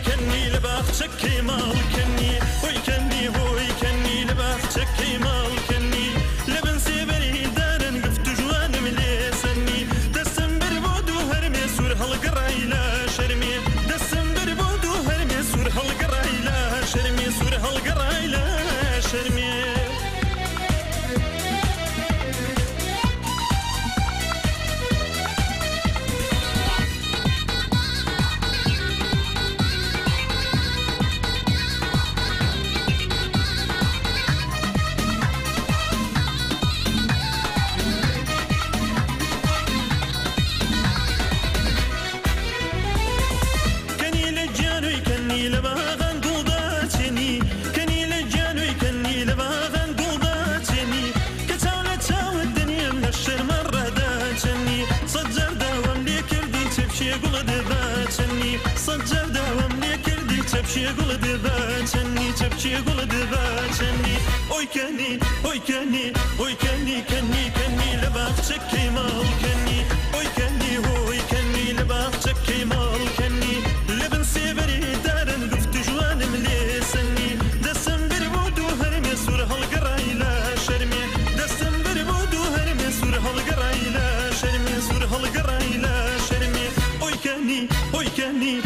كني لباخشك كيمال كني لباخشك كيمال كني لبن سيبري دارن قفت جوان مليسني دسم بربودو هرمي سور هالقرايلا شرمي دسم بربودو هرمي سور هالقرايلا شرمي صجر دوام لي كردي تبشي قول دباتني اوي كني لباخشك كيمال كني اوي كني لباخشك كيمال كني لبن سيبري دارن قفت جوان مليسني دسم بربودو هرمي سور هالقرايلا شرمي دسم بربودو هرمي سور هالقرايلا شرمي اوي كني